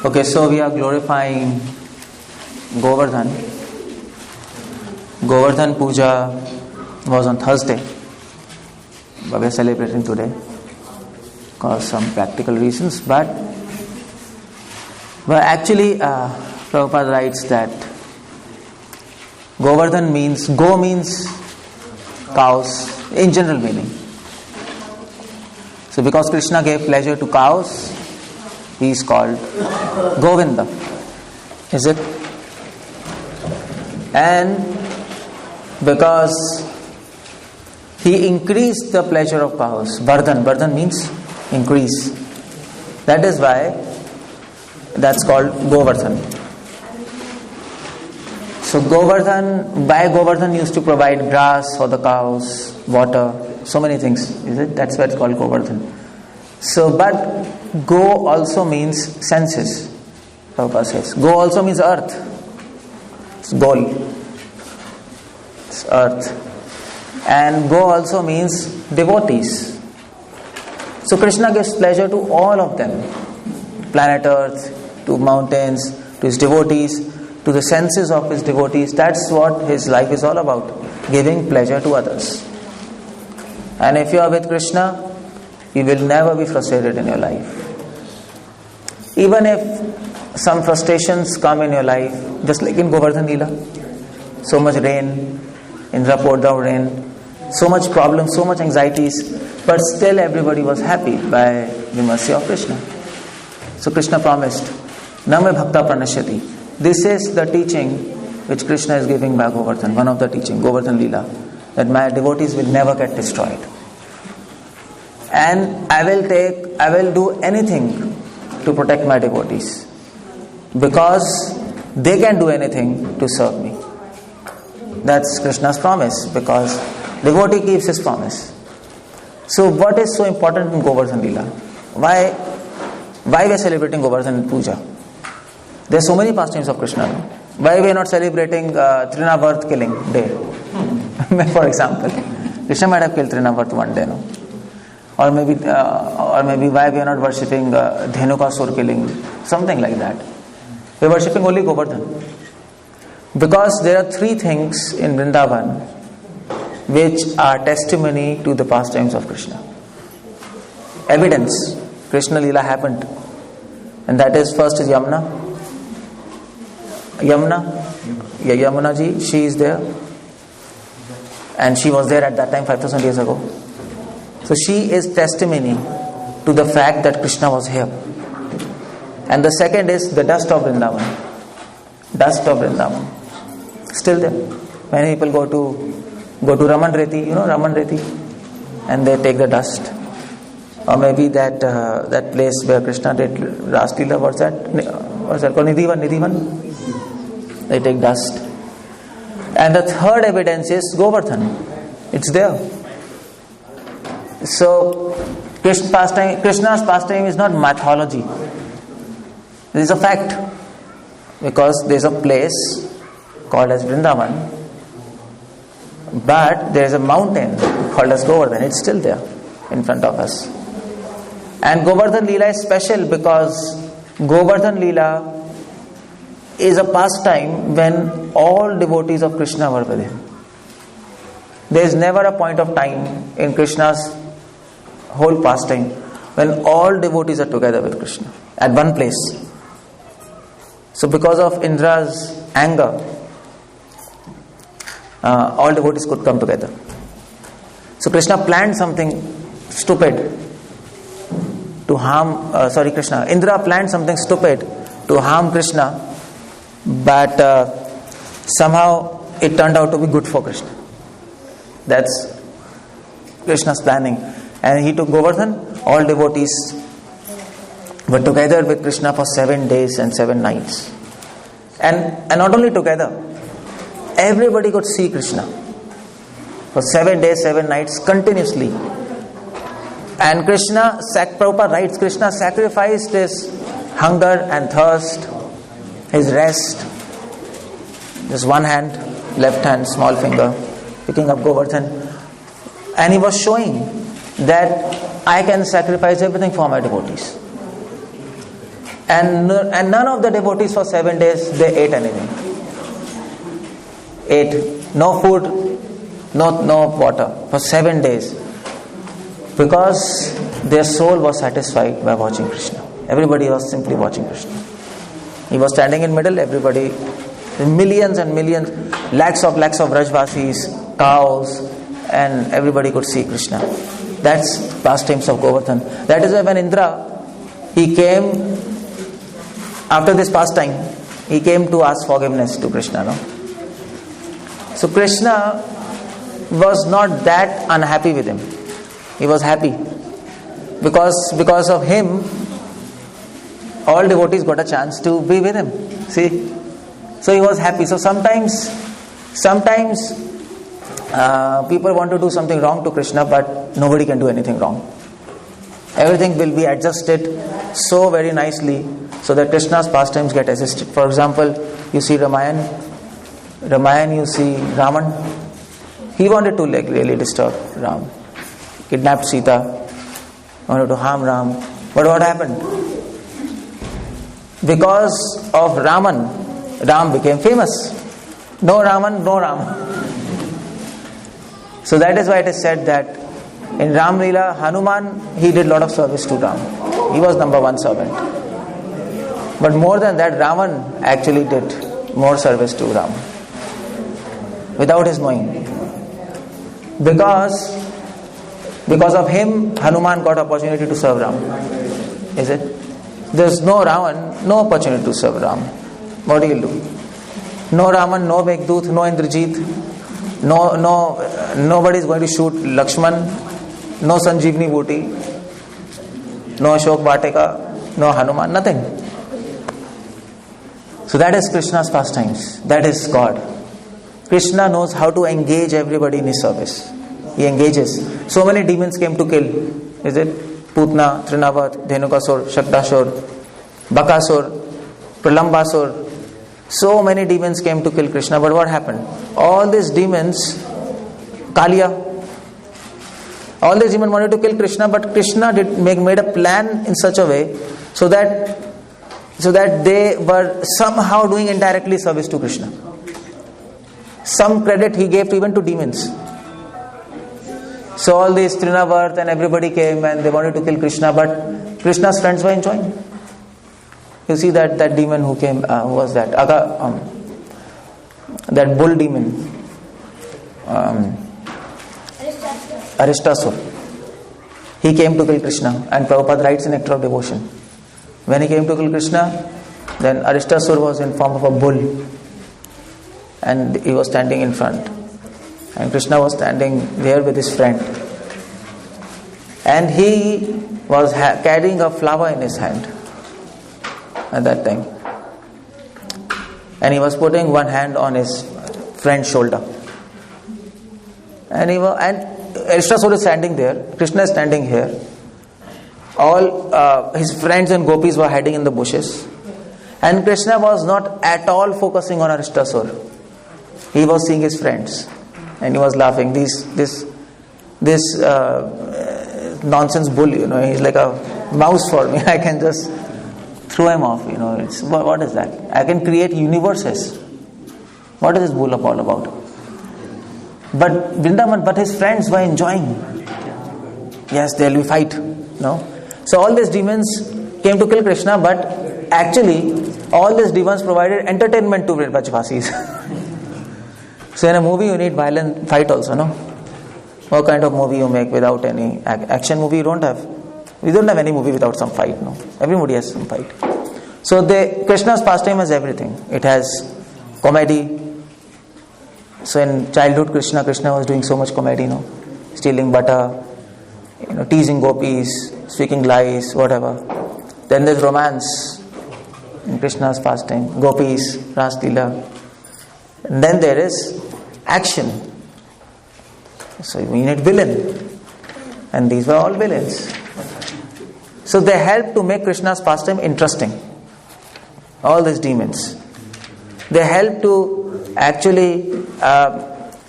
Okay, so we are glorifying Govardhan. Govardhan Puja was on Thursday, but we are celebrating today because some practical reasons. But actually, Prabhupada writes that Govardhan means, Go means cows in general meaning. So because Krishna gave pleasure to cows, he is called Govinda. Is it? And because he increased the pleasure of cows, Vardhan means increase. That is why that's called Govardhan. So why Govardhan used to provide grass for the cows, water, so many things, is it? That's why it's called Govardhan. So, but Go also means senses. Prabhupada says. Go also means earth. It's Gol. It's earth. And Go also means devotees. So Krishna gives pleasure to all of them. Planet Earth, to mountains, to his devotees, to the senses of his devotees. That's what his life is all about. Giving pleasure to others. And if you are with Krishna, you will never be frustrated in your life. Even if some frustrations come in your life, just like in Govardhan Leela, so much rain, Indra poured down rain, so much problems, so much anxieties, but still everybody was happy by the mercy of Krishna. So Krishna promised, Name Bhakta Pranashyati. This is the teaching which Krishna is giving by Govardhan, one of the teaching, Govardhan Leela, that my devotees will never get destroyed. And I will do anything to protect my devotees because they can do anything to serve me. That's Krishna's promise, because devotee keeps his promise. So what is so important in Govardhan Leela? Why we are celebrating Govardhan Puja? There are so many pastimes of Krishna. Why we are not celebrating Trinavarth killing day? For example, Krishna might have killed Trinavarth one day, no? Or maybe why we are not worshipping Dhenukasur killing, something like that. We are worshipping only Govardhan. Because there are three things in Vrindavan which are testimony to the pastimes of Krishna. Evidence, Krishna Leela happened. And that is, first is Yamuna ji, she is there. And she was there at that time 5,000 years ago. So she is testimony to the fact that Krishna was here. And the second is the dust of Vrindavan. Dust of Vrindavan. Still there. Many people go to Raman Reti, Raman Reti, and they take the dust. Or maybe that place where Krishna did Ras Leela, what's that called? Nidhivan. They take dust. And the third evidence is Govardhan. It's there. So Krishna's pastime is not mythology. It is a fact. Because there is a place called as Vrindavan, but there is a mountain called as Govardhan. It's still there in front of us. And Govardhan Leela is special because Govardhan Leela is a pastime when all devotees of Krishna were with him. There is never a point of time in Krishna's whole pastime when all devotees are together with Krishna at one place. So because of Indra's anger, all devotees could come together. So Krishna planned something stupid to harm, Indra planned something stupid to harm Krishna, but somehow it turned out to be good for Krishna. That's Krishna's planning. And he took Govardhan, all devotees were together with Krishna for 7 days and 7 nights. And not only together, everybody could see Krishna for 7 days, 7 nights continuously. And Prabhupada writes, Krishna sacrificed his hunger and thirst, his rest, just one hand, left hand, small finger, picking up Govardhan. And he was showing that I can sacrifice everything for my devotees. And none of the devotees for 7 days, they ate anything. Ate no food, no water for 7 days. Because their soul was satisfied by watching Krishna. Everybody was simply watching Krishna. He was standing in middle, everybody, millions and millions, lakhs of Rajvasis, cows, and everybody could see Krishna. That's pastimes of Govardhan. That is why when Indra, he came, after this pastime, he came to ask forgiveness to Krishna. No? So Krishna was not that unhappy with him. He was happy. Because of him, all devotees got a chance to be with him. See? So he was happy. So sometimes people want to do something wrong to Krishna, but nobody can do anything wrong. Everything will be adjusted so very nicely so that Krishna's pastimes get assisted. For example, you see Ramayana, you see Raman. He wanted to really disturb Ram. Kidnapped Sita, wanted to harm Ram. But what happened? Because of Raman, Ram became famous. No Raman, no Ram. So that is why it is said that in Ram Leela, Hanuman, he did a lot of service to Ram. He was number one servant. But more than that, Ravan actually did more service to Ram without his knowing. Because of him, Hanuman got opportunity to serve Ram. Is it? There's no Ravan, no opportunity to serve Ram. What do you do? No Raman, no Meghdut, no Indrajit, nobody is going to shoot Lakshman, no Sanjeevani Booty, no Ashok Vateka, no Hanuman, nothing. So that is Krishna's pastimes. That is God. Krishna knows how to engage everybody in his service. He engages. So many demons came to kill. Is it? Putna, Trinavat, Dhenukasur, Shaktashur, Bakasur, Pralambasur. So many demons came to kill Krishna. But what happened? All these demons, Kaliya, all these demons wanted to kill Krishna, but Krishna made a plan in such a way so that they were somehow doing indirectly service to Krishna. Some credit he gave even to demons. So all these Trinavarth and everybody came and they wanted to kill Krishna, but Krishna's friends were enjoying. You see that demon who came, who was that? That bull demon. Aristasur. He came to kill Krishna, and Prabhupada writes in Nectar of Devotion. When he came to kill Krishna, then Aristasur was in form of a bull, and he was standing in front, and Krishna was standing there with his friend, and he was carrying a flower in his hand at that time, and he was putting one hand on his friend's shoulder, and Aristasur is standing there, Krishna is standing here. All his friends and gopis were hiding in the bushes, and Krishna was not at all focusing on Aristasur. He was seeing his friends, and he was laughing. This nonsense bull, he's like a mouse for me. I can just throw him off. It's what is that? I can create universes. What is this bull all about? But Vrindavan, but his friends were enjoying. Yes, there will be fight. No. So all these demons came to kill Krishna, but actually all these demons provided entertainment to Vrajvasis. So in a movie you need violent fight also, no? What kind of movie you make without any action movie you don't have? We don't have any movie without some fight, no? Every movie has some fight. So Krishna's pastime has everything. It has comedy. So in childhood Krishna was doing so much comedy, stealing butter, teasing gopis, speaking lies, whatever. Then there's romance in Krishna's pastime, gopis, Ras Leela. And then there is action. So we need villain, and these were all villains. So they help to make Krishna's pastime interesting. All these demons, they help to actually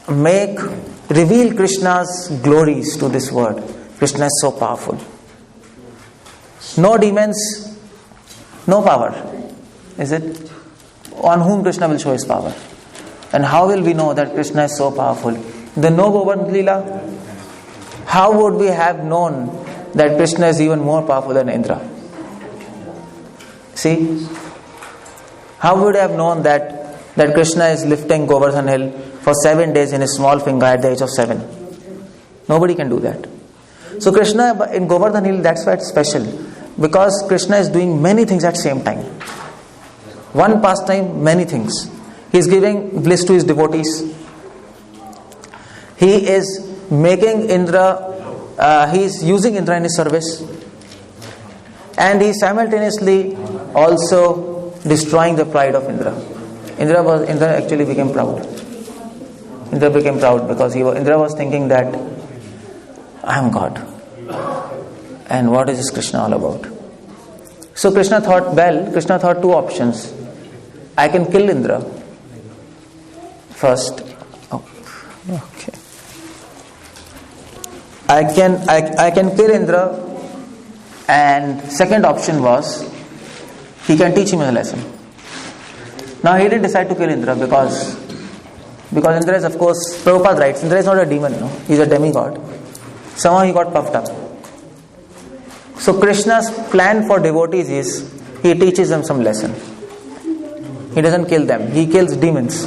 reveal Krishna's glories to this world. Krishna is so powerful. No demons No power. Is it? On whom Krishna will show his power? And how will we know that Krishna is so powerful? The no Govardhan Leela. How would we have known that Krishna is even more powerful than Indra? See? How would we have known that Krishna is lifting Govardhan hill for 7 days in his small finger at the age of 7? Nobody can do that. So Krishna in Govardhan hill, that's why it's special. Because Krishna is doing many things at the same time. One pastime, many things. He is giving bliss to his devotees. He is making Indra, he is using Indra in his service. And he is simultaneously also destroying the pride of Indra. Indra actually became proud. Indra became proud because Indra was thinking that I am God. And what is this Krishna all about? So Krishna thought two options. I can kill Indra first. Okay. I can kill Indra, and second option was he can teach him a lesson. Now he didn't decide to kill Indra because Indra is, of course, Prabhupada writes, Indra is not a demon, no, he's a demigod. Somehow he got puffed up. So Krishna's plan for devotees is he teaches them some lesson. He doesn't kill them, he kills demons.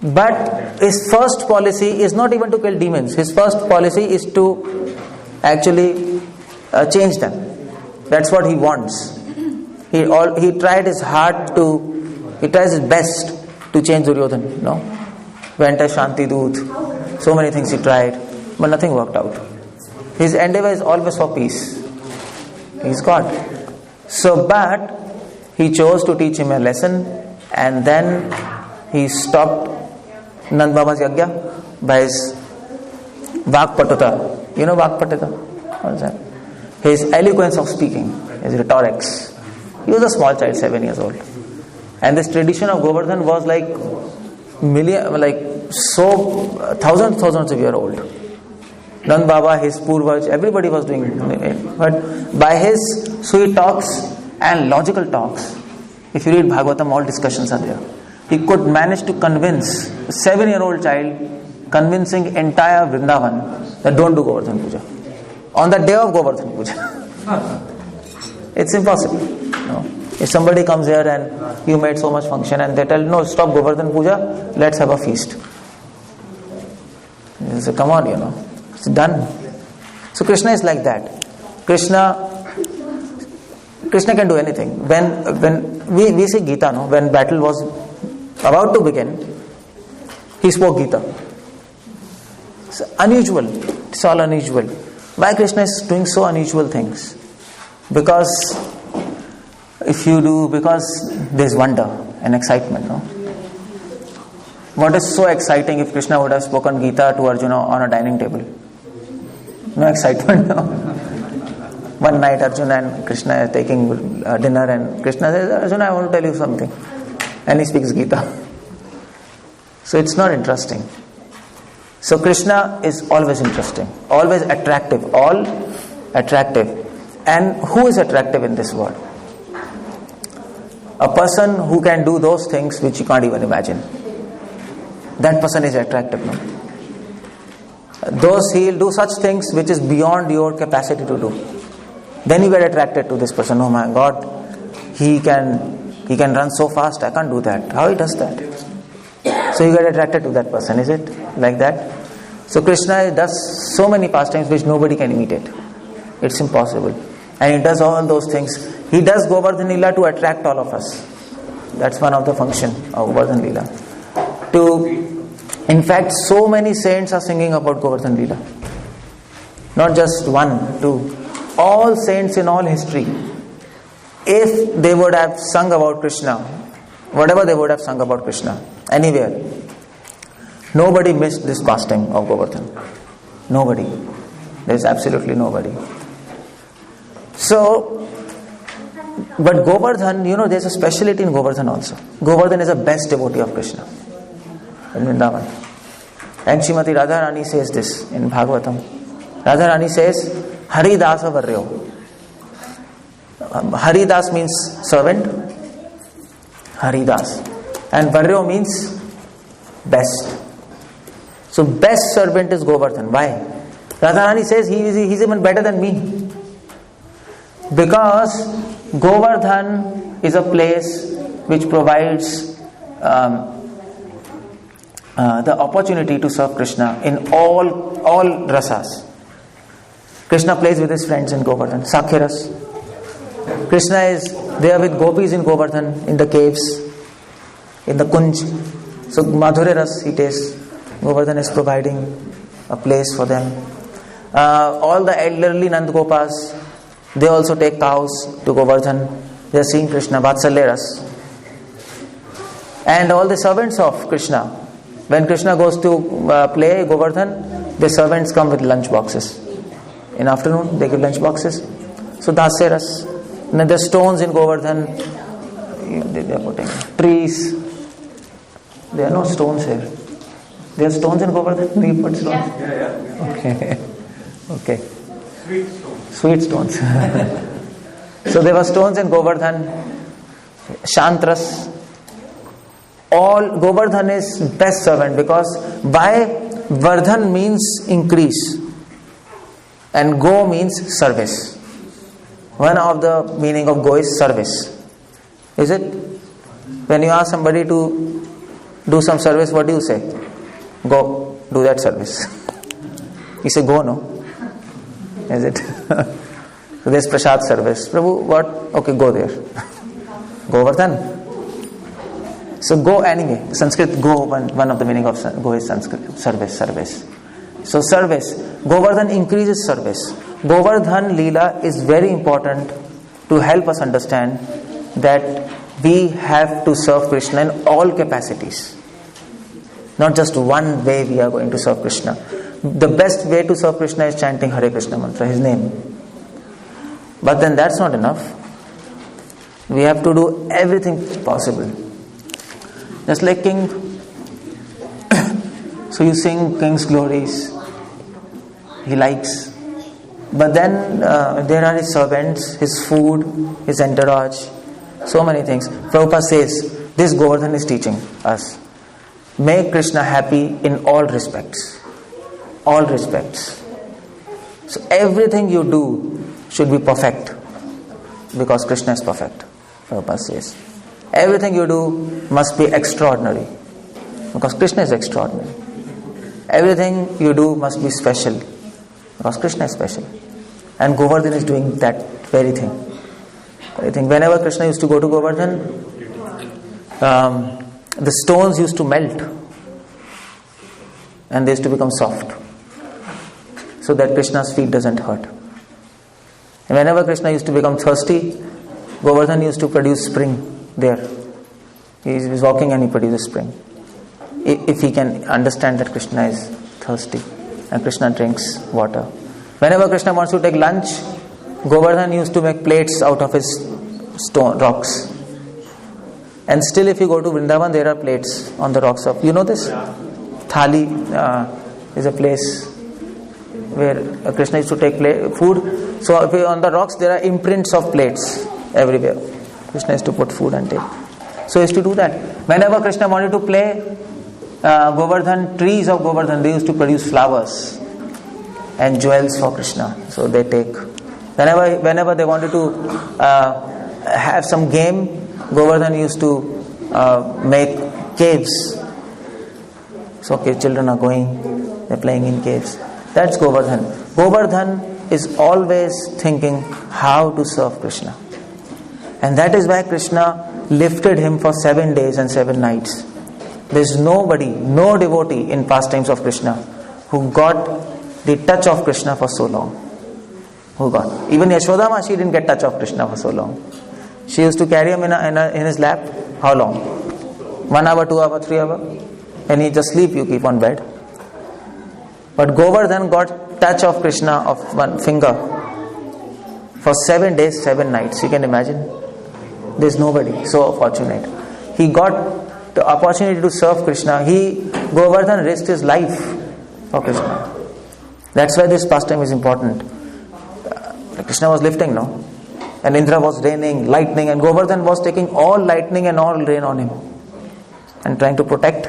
But his first policy is not even to kill demons. His first policy is to actually change them. That's what he wants. He tried his best to change Duryodhan. No, went as Shanti Doot. So many things he tried, but nothing worked out. His endeavor is always for peace. He's God. So, but he chose to teach him a lesson, and then he stopped Nand Baba's yagya by his Vakpatuta. You know Vakpatuta? What is that? His eloquence of speaking, his rhetorics. He was a small child, 7 years old. And this tradition of Govardhan was thousands of years old. Nand Baba, his Purvaj, everybody was doing it. But by his sweet talks and logical talks, if you read Bhagavatam, all discussions are there. He could manage to convince a 7-year-old child, convincing entire Vrindavan that don't do Govardhan Puja. On the day of Govardhan Puja. It's impossible. No. If somebody comes here and you made so much function and they tell, no, stop Govardhan Puja, let's have a feast. You say, come on, it's done. So Krishna is like that. Krishna can do anything. When we say Gita, no, when battle was about to begin, he spoke Gita. It's unusual. It's all unusual. Why Krishna is doing so unusual things? Because there's wonder and excitement. No? What is so exciting if Krishna would have spoken Gita to Arjuna on a dining table? No excitement. No? One night Arjuna and Krishna are taking dinner, and Krishna says, Arjuna, I want to tell you something. And he speaks Gita. So it's not interesting. So Krishna is always interesting, always attractive, all attractive. And who is attractive in this world? A person who can do those things which you can't even imagine. That person is attractive. No? He'll do such things which is beyond your capacity to do. Then you get attracted to this person. Oh my God, he can run so fast, I can't do that. How he does that? So you get attracted to that person, is it? Like that? So Krishna does so many pastimes which nobody can imitate. It's impossible. And he does all those things. He does Govardhan Leela to attract all of us. That's one of the function of Govardhan Leela. In fact, so many saints are singing about Govardhan Leela. Not just one, two. All saints in all history, if they would have sung about Krishna, whatever they would have sung about Krishna, anywhere, nobody missed this pastime of Govardhan. Nobody. There's absolutely nobody. So, but Govardhan, there's a speciality in Govardhan also. Govardhan is the best devotee of Krishna in Vrindavan. And Srimati Radharani says this in Bhagavatam. Radharani says, Haridasa Varyo. Haridas means servant. Haridas. And Varyo means best. So best servant is Govardhan. Why? Radharani says he's even better than me. Because Govardhan is a place which provides the opportunity to serve Krishna in all rasas. Krishna plays with his friends in Govardhan. Sakhiras. Krishna is there with gopis in Govardhan, in the caves, in the Kunj. So Madhurya Ras he tastes. Govardhan is providing a place for them. All the elderly Nandgopas, they also take cows to Govardhan. They are seeing Krishna, Vatsalya Ras. And all the servants of Krishna, when Krishna goes to play Govardhan, the servants come with lunch boxes. In afternoon, they give lunch boxes. So Dasya Ras. And there are stones in Govardhan. They are putting trees. There are no stones here. There are stones in Govardhan? We put stones? Yeah. Okay. Sweet stones. So there were stones in Govardhan. Shantras. All Govardhan is best servant because why? Vardhan means increase and Go means service. One of the meaning of Go is service. Is it? When you ask somebody to do some service, what do you say? Go, do that service. You say go, no? Is it? So there's Prasad service. Prabhu, what? Okay, go there. Govardhan. So go anyway. Sanskrit go, one of the meaning of go is Sanskrit. Service. So service. Govardhan increases service. Govardhan Leela is very important to help us understand that we have to serve Krishna in all capacities. Not just one way we are going to serve Krishna. The best way to serve Krishna is chanting Hare Krishna mantra, his name. But then that's not enough. We have to do everything possible. Just like King. So you sing King's glories. He likes. But then there are his servants, his food, his entourage, so many things. Prabhupada says, this Govardhan is teaching us. Make Krishna happy in all respects. All respects. So everything you do should be perfect. Because Krishna is perfect. Prabhupada says. Everything you do must be extraordinary. Because Krishna is extraordinary. Everything you do must be special. Because Krishna is special. And Govardhan is doing that very thing. Whenever Krishna used to go to Govardhan, the stones used to melt. And they used to become soft. So that Krishna's feet doesn't hurt. And whenever Krishna used to become thirsty, Govardhan used to produce spring there. He is walking and he produces spring. If he can understand that Krishna is thirsty and Krishna drinks water. Whenever Krishna wants to take lunch, Govardhan used to make plates out of his stone rocks. And still if you go to Vrindavan, there are plates on the rocks of, you know this? Thali is a place where Krishna used to take food. So if on the rocks there are imprints of plates everywhere. Krishna used to put food and take. So he used to do that. Whenever Krishna wanted to play Govardhan, trees of Govardhan, they used to produce flowers and jewels for Krishna. So they take. Whenever they wanted to have some game, Govardhan used to make caves. So okay, children are going, they're playing in caves. That's Govardhan. Govardhan is always thinking how to serve Krishna. And that is why Krishna lifted him for 7 days and 7 nights. There is nobody, no devotee in pastimes of Krishna who got the touch of Krishna for so long. Who got? Even Yashodama, she didn't get touch of Krishna for so long. She used to carry him in his lap. How long? 1 hour, 2 hour, 3 hour? And he just sleep, you keep on bed. But Govardhan got touch of Krishna of one finger for 7 days, 7 nights. You can imagine. There's nobody so fortunate. He got the opportunity to serve Krishna. Govardhan risked his life for Krishna. That's why this pastime is important. Krishna was lifting, no? And Indra was raining, lightning, and Govardhan was taking all lightning and all rain on him and trying to protect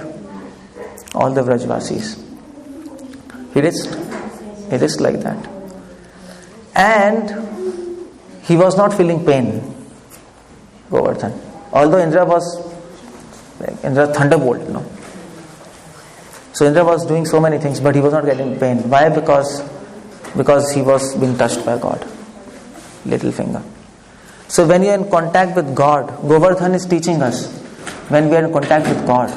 all the Vrajvasis. He risked like that. And he was not feeling pain, Govardhan. Although Indra was thunderbolt, So Indra was doing so many things, but he was not getting pain. Why? Because he was being touched by God. Little finger. So when you are in contact with God, Govardhan is teaching us, when we are in contact with God,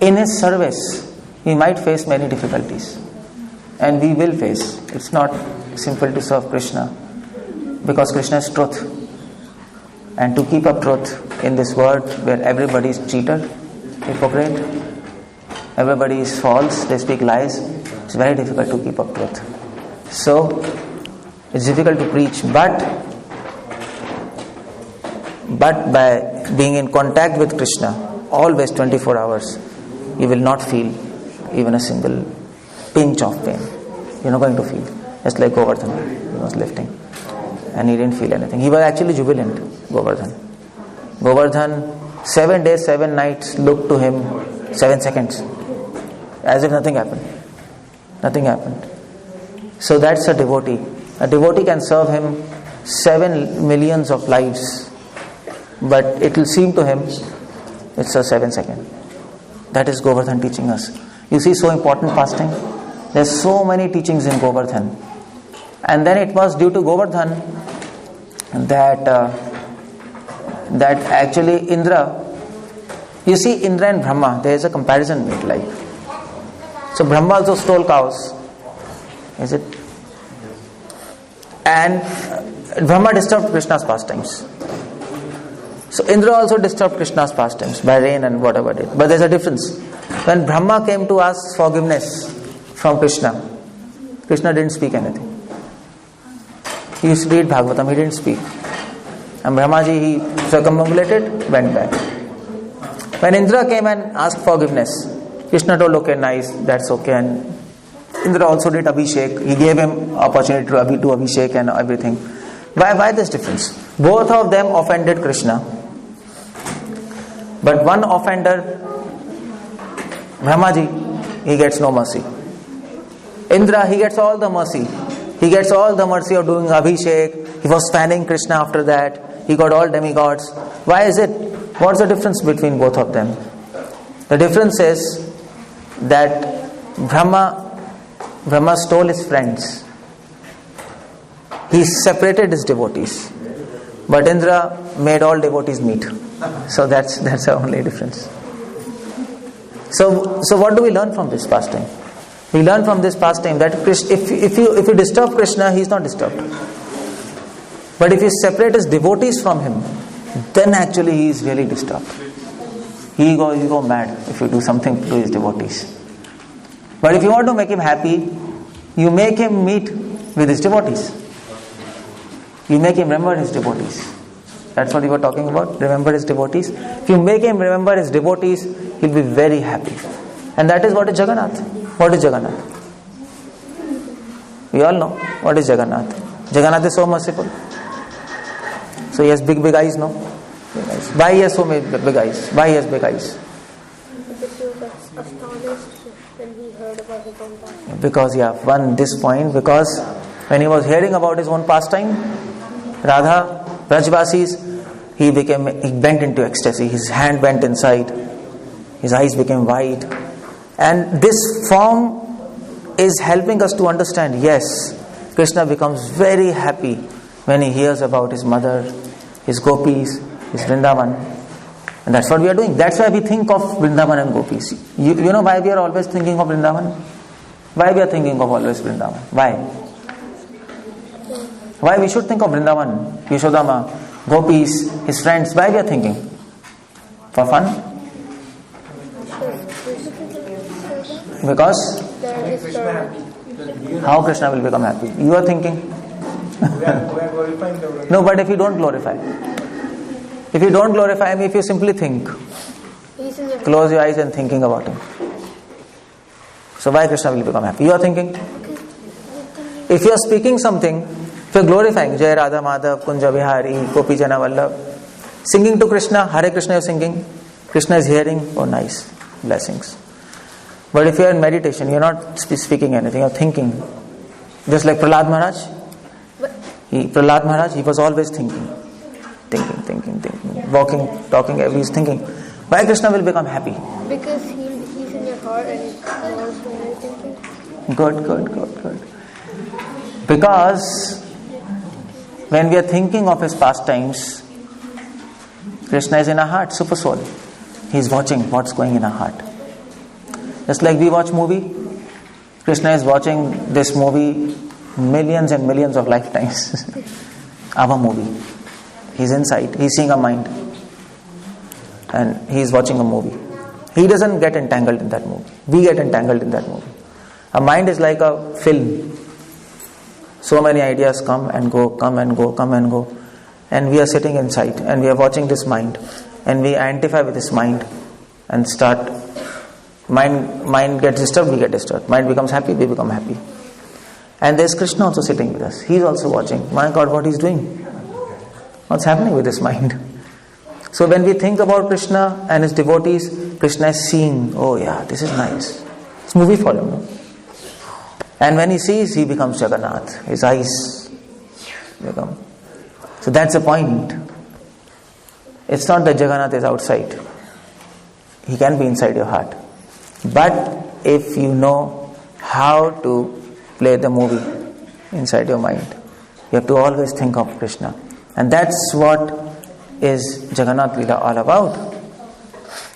in His service, we might face many difficulties. And we will face. It's not simple to serve Krishna, because Krishna is truth. And to keep up truth in this world where everybody is cheater, hypocrite, everybody is false, they speak lies, it's very difficult to keep up truth. So, it's difficult to preach, but by being in contact with Krishna, always 24 hours, you will not feel even a single pinch of pain. You're not going to feel. Just like Govardhan, he was lifting. And he didn't feel anything. He was actually jubilant, Govardhan. Govardhan, 7 days, 7 nights, looked to him 7 seconds. As if nothing happened. Nothing happened. So that's a devotee. A devotee can serve him 7 millions of lives, but it will seem to him it's a 7 second. That is Govardhan teaching us. You see, so important fasting. There's so many teachings in Govardhan. And then it was due to Govardhan that actually Indra, you see Indra and Brahma, there is a comparison made like. So Brahma also stole cows. Is it? And Brahma disturbed Krishna's pastimes. So Indra also disturbed Krishna's pastimes by rain and whatever it did. But there's a difference. When Brahma came to ask forgiveness from Krishna, Krishna didn't speak anything. He used to read Bhagavatam, he didn't speak. And Brahmaji, he circumambulated, went back. When Indra came and asked forgiveness, Krishna told, okay, nice, that's okay. And Indra also did Abhishek. He gave him opportunity to Abhishek and everything. Why this difference? Both of them offended Krishna. But one offender, Brahmaji, he gets no mercy. Indra, he gets all the mercy. He gets all the mercy of doing Abhishek. He was fanning Krishna after that. He got all demigods. Why is it? What's the difference between both of them? The difference is that Brahma stole his friends. He separated his devotees. But Indra made all devotees meet. So that's the only difference. So what do we learn from this pastime? We learn from this pastime that if you disturb Krishna, he is not disturbed. But if you separate his devotees from him, then actually he is really disturbed. He go mad if you do something to his devotees. But if you want to make him happy, you make him meet with his devotees. You make him remember his devotees. That's what we were talking about, remember his devotees. If you make him remember his devotees, he'll be very happy. And that is what is Jagannath. What is Jagannath? We all know what is Jagannath. Jagannath is so merciful. So he has big eyes, no? Big eyes. Why he has so many big eyes? Why he has big eyes? Because he was astonished when he heard about his own pastime. Because when he was hearing about his own pastime, Radha, Brajvasis, he bent into ecstasy. His hand went inside. His eyes became wide. And this form is helping us to understand, yes, Krishna becomes very happy when he hears about his mother, his gopis, his Vrindavan. And that's what we are doing. That's why we think of Vrindavan and gopis. You know why we are always thinking of Vrindavan? Why we are thinking of always Vrindavan? Why? Why we should think of Vrindavan, Yashodama, gopis, his friends? Why we are thinking? For fun? Because how Krishna will become happy? You are thinking. No, but if you don't glorify him, if you simply think, close your eyes and thinking about him. So why Krishna will become happy? You are thinking. If you are speaking something If you're glorifying Jai Radha Madhav, Kunja Vihari, Gopi Jana Vallabh, singing to Krishna, Hare Krishna you're singing, Krishna is hearing, oh nice, blessings. But if you're in meditation, you're not speaking anything, you're thinking. Just like Prahlad Maharaj. Prahlad Maharaj, he was always thinking, walking, talking, he's thinking. Why Krishna will become happy? Because he's in your heart and he knows when you're thinking. Good. Because when we are thinking of his pastimes, Krishna is in our heart, super soul. He is watching what's going in our heart. Just like we watch movie, Krishna is watching this movie millions and millions of lifetimes. Our movie. He's inside. He's seeing our mind. And he's watching a movie. He doesn't get entangled in that movie. We get entangled in that movie. Our mind is like a film. So many ideas come and go. And we are sitting inside and we are watching this mind. And we identify with this mind and start. Mind gets disturbed, we get disturbed. Mind becomes happy, we become happy. And there's Krishna also sitting with us. He's also watching. My God, what he's doing? What's happening with this mind? So when we think about Krishna and his devotees, Krishna is seeing, oh yeah, this is nice. It's a movie for him. No? And when he sees, he becomes Jagannath. His eyes become. So that's the point. It's not that Jagannath is outside. He can be inside your heart. But if you know how to play the movie inside your mind, you have to always think of Krishna. And that's what is Jagannath Leela all about.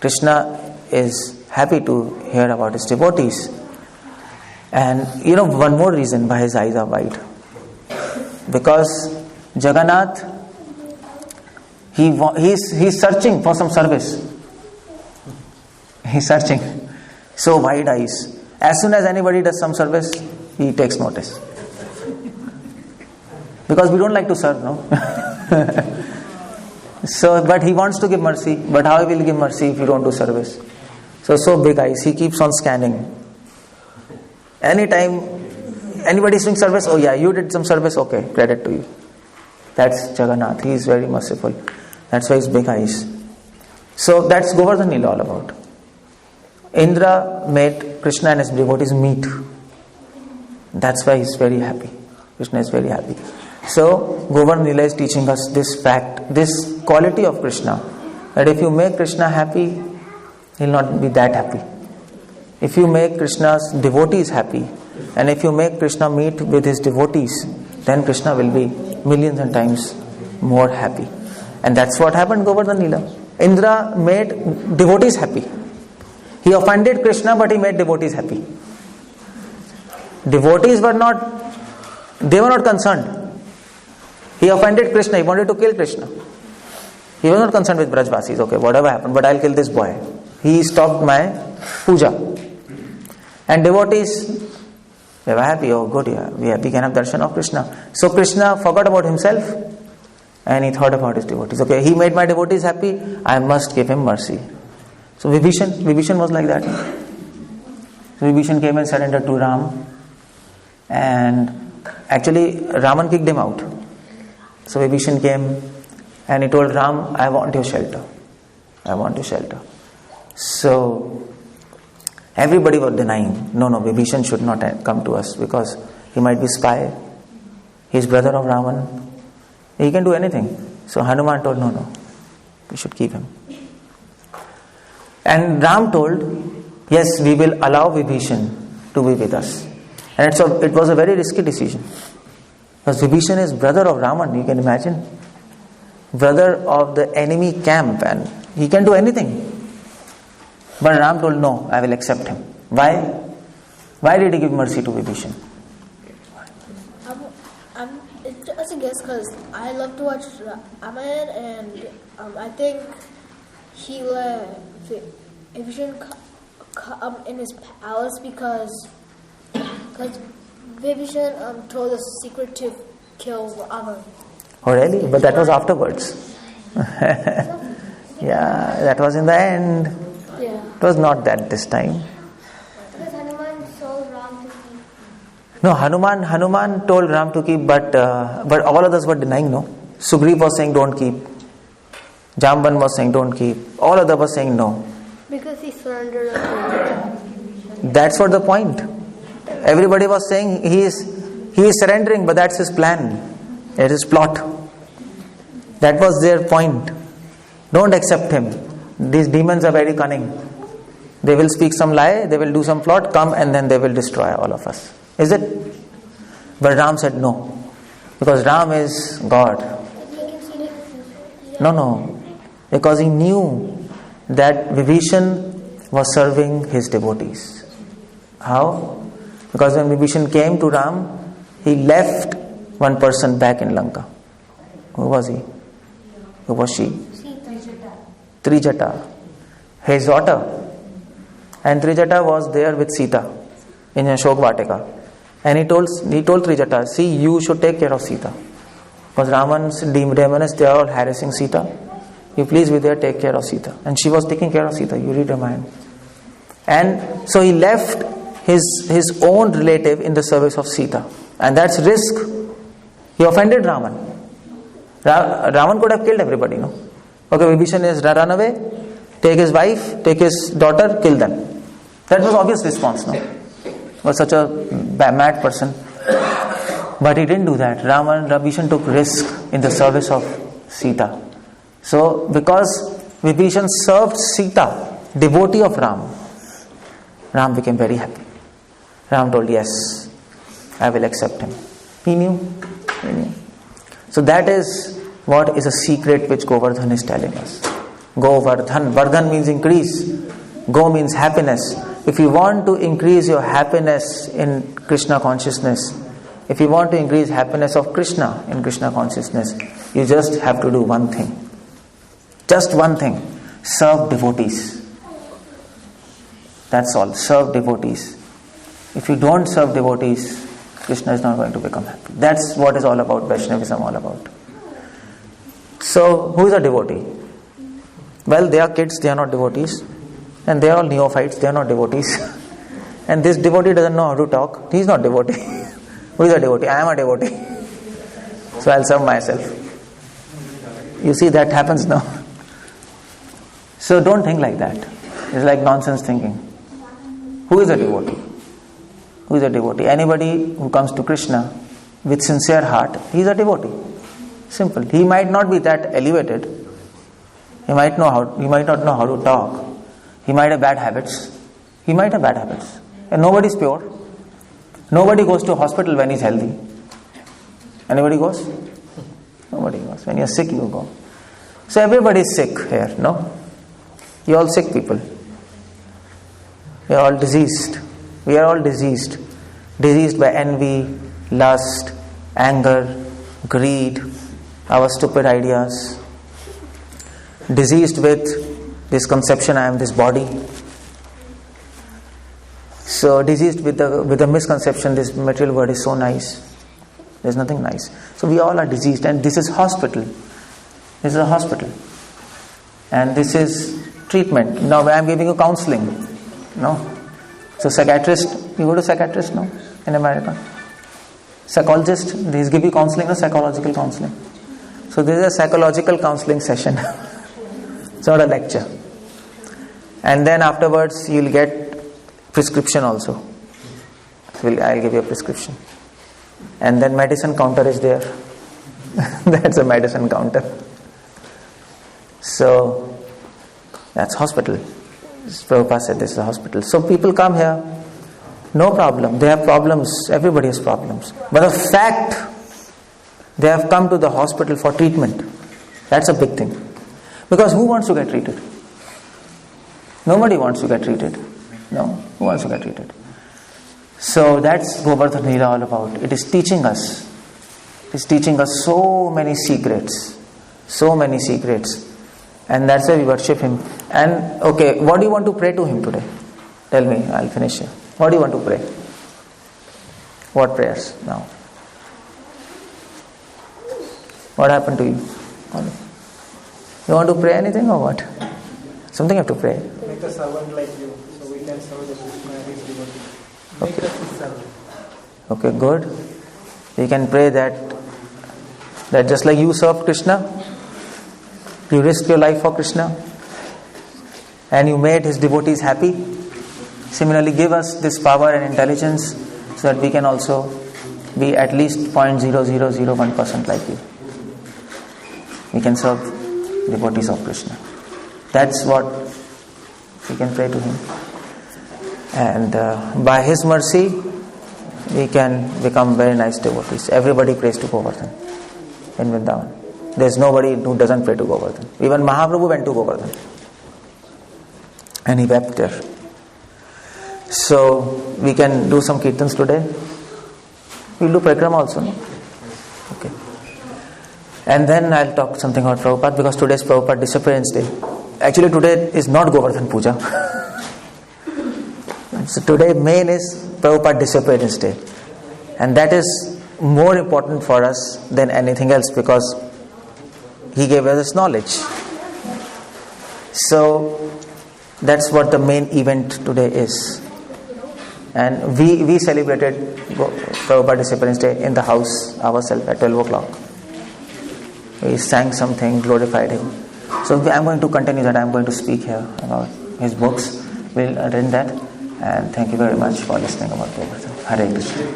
Krishna is happy to hear about his devotees. And one more reason why his eyes are wide. Because Jagannath, he's searching for some service. He's searching. So wide eyes. As soon as anybody does some service, he takes notice. Because we don't like to serve, no? But he wants to give mercy. But how he will give mercy if you don't do service? So big eyes. He keeps on scanning. Anytime anybody is doing service, oh yeah, you did some service, okay, credit to you. That's Jagannath. He is very merciful. That's why his big eyes. So that's Govardhan Leela all about. Indra made Krishna and his devotees meet. That's why he's very happy. Krishna is very happy. So Govardhan Leela is teaching us this fact, this quality of Krishna, that if you make Krishna happy, he'll not be that happy. If you make Krishna's devotees happy, and if you make Krishna meet with his devotees, then Krishna will be millions and times more happy. And that's what happened Govardhan Leela. Indra made devotees happy. He offended Krishna, but he made devotees happy. Devotees were not concerned. He offended Krishna, he wanted to kill Krishna. He was not concerned with Brajvasis, okay, whatever happened, but I'll kill this boy. He stopped my puja. And devotees, they were happy, oh good, yeah, we can have darshan of Krishna. So Krishna forgot about himself and he thought about his devotees. Okay, he made my devotees happy, I must give him mercy. So Vibhishan was like that. So Vibhishan came and surrendered to Ram. And actually Raman kicked him out. So Vibhishan came and he told Ram, I want your shelter. So everybody was denying. No, Vibhishan should not come to us because he might be spy. He is brother of Ravan. He can do anything. So Hanuman told, no, we should keep him. And Ram told, yes, we will allow Vibhishan to be with us. And it was a very risky decision. Because Vibhishan is brother of Raman, you can imagine. Brother of the enemy camp, and he can do anything. But Ram told, no, I will accept him. Why? Why did he give mercy to Vibhishan? It's just a guess because I love to watch Ramayana, and I think he let Vibhishan come in his palace because Vibhishan told the secret to kill Ravan. Oh really? But that was afterwards. Yeah, that was in the end. Yeah. It was not that this time. Because Hanuman told Ram to No, Hanuman told Ram to keep, but all others were denying. No, Sugriv was saying don't keep. Jamban was saying don't keep. All others were saying no. Because he surrendered unto That's what the point. Everybody was saying he is surrendering, but that's his plan. It is plot. That was their point. Don't accept him. These demons are very cunning. They will speak some lie, they will do some plot, come and then they will destroy all of us. Is it? But Ram said no. Because Ram is God. No. Because he knew that Vibhishan was serving his devotees. How? Because when Vibhishan came to Ram, he left one person back in Lanka. Who was he? Who was she? Trijata. His daughter. And Trijata was there with Sita in Ashok Vatika. And he told Trijata, see, you should take care of Sita. Because Raman's demons, they are all harassing Sita. You please be there, take care of Sita. And she was taking care of Sita. You read Ramayana. And so he left his own relative in the service of Sita. And that's risk. He offended Raman. Raman could have killed everybody, no? Okay, Vibhishan is run away, take his wife, take his daughter, kill them. That was obvious response, no? He was such a mad person. But he didn't do that. Vibhishan took risk in the service of Sita. So, because Vibhishan served Sita, devotee of Ram, Ram became very happy. Ram told, yes, I will accept him. He knew. So that is what is a secret which Govardhan is telling us. Govardhan. Vardhan means increase. Go means happiness. If you want to increase your happiness in Krishna consciousness, if you want to increase happiness of Krishna in Krishna consciousness, you just have to do one thing. Just one thing. Serve devotees. That's all. Serve devotees. If you don't serve devotees, Krishna is not going to become happy. That's what is all about, Vaishnavism all about. So, who is a devotee? Well, they are kids, they are not devotees. And they are all neophytes, they are not devotees. And this devotee doesn't know how to talk. He is not devotee. Who is a devotee? I am a devotee. So I'll serve myself. You see, that happens now. So don't think like that. It's like nonsense thinking. Who is a devotee? Who is a devotee? Anybody who comes to Krishna with sincere heart, he is a devotee. Simple. He might not be that elevated. He might not know how to talk. He might have bad habits. And nobody is pure. Nobody goes to a hospital when he's healthy. Anybody goes? Nobody goes. When you're sick, you go. So everybody is sick here, no? You're all sick people. You're all diseased. We are all diseased. Diseased by envy, lust, anger, greed, our stupid ideas. Diseased with this conception, I am this body. So diseased with the misconception, this material world is so nice. There's nothing nice. So we all are diseased, and this is hospital. This is a hospital. And this is treatment. Now I am giving you counseling. No? So psychiatrist, you go to psychiatrist now in America. Psychologist, they give you counseling or psychological counseling. So this is a psychological counseling session. It's not a lecture. And then afterwards you'll get prescription also. I'll give you a prescription. And then medicine counter is there. That's a medicine counter. So that's hospital. Prabhupada said this is a hospital. So people come here, no problem. They have problems. Everybody has problems. But the fact they have come to the hospital for treatment, that's a big thing. Because who wants to get treated? Nobody wants to get treated. No? Who wants to get treated? So that's Govardhan Leela all about. It is teaching us. It is teaching us so many secrets. So many secrets. And that's why we worship him. And okay, what do you want to pray to him today? Tell me, I'll finish here. What do you want to pray? What prayers now? What happened to you? You want to pray anything or what? Something you have to pray. Make a servant like you, so we can serve the Krishna and his devotee. Make us his servant. Okay, good. We can pray that just like you served Krishna, you risked your life for Krishna, and you made His devotees happy. Similarly, give us this power and intelligence so that we can also be at least 0.0001% like you. We can serve devotees of Krishna. That's what we can pray to Him. And by His mercy, we can become very nice devotees. Everybody prays to Govardhan in Vrindavan. There's nobody who doesn't pray to Govardhan. Even Mahaprabhu went to Govardhan. And he wept there. So, we can do some kirtans today. We'll do parikrama also, no? Okay. And then I'll talk something about Prabhupada, because today is Prabhupada Disappearance Day. Actually, today is not Govardhan Puja. So today main is Prabhupada Disappearance Day. And that is more important for us than anything else, because he gave us this knowledge. So that's what the main event today is. And we celebrated Prabhupada Disappearance Day in the house ourselves at 12 o'clock. We sang something, glorified him. So I'm going to continue that. I'm going to speak here about his books. We'll read that. And thank you very much for listening about Govardhan. Hare Krishna.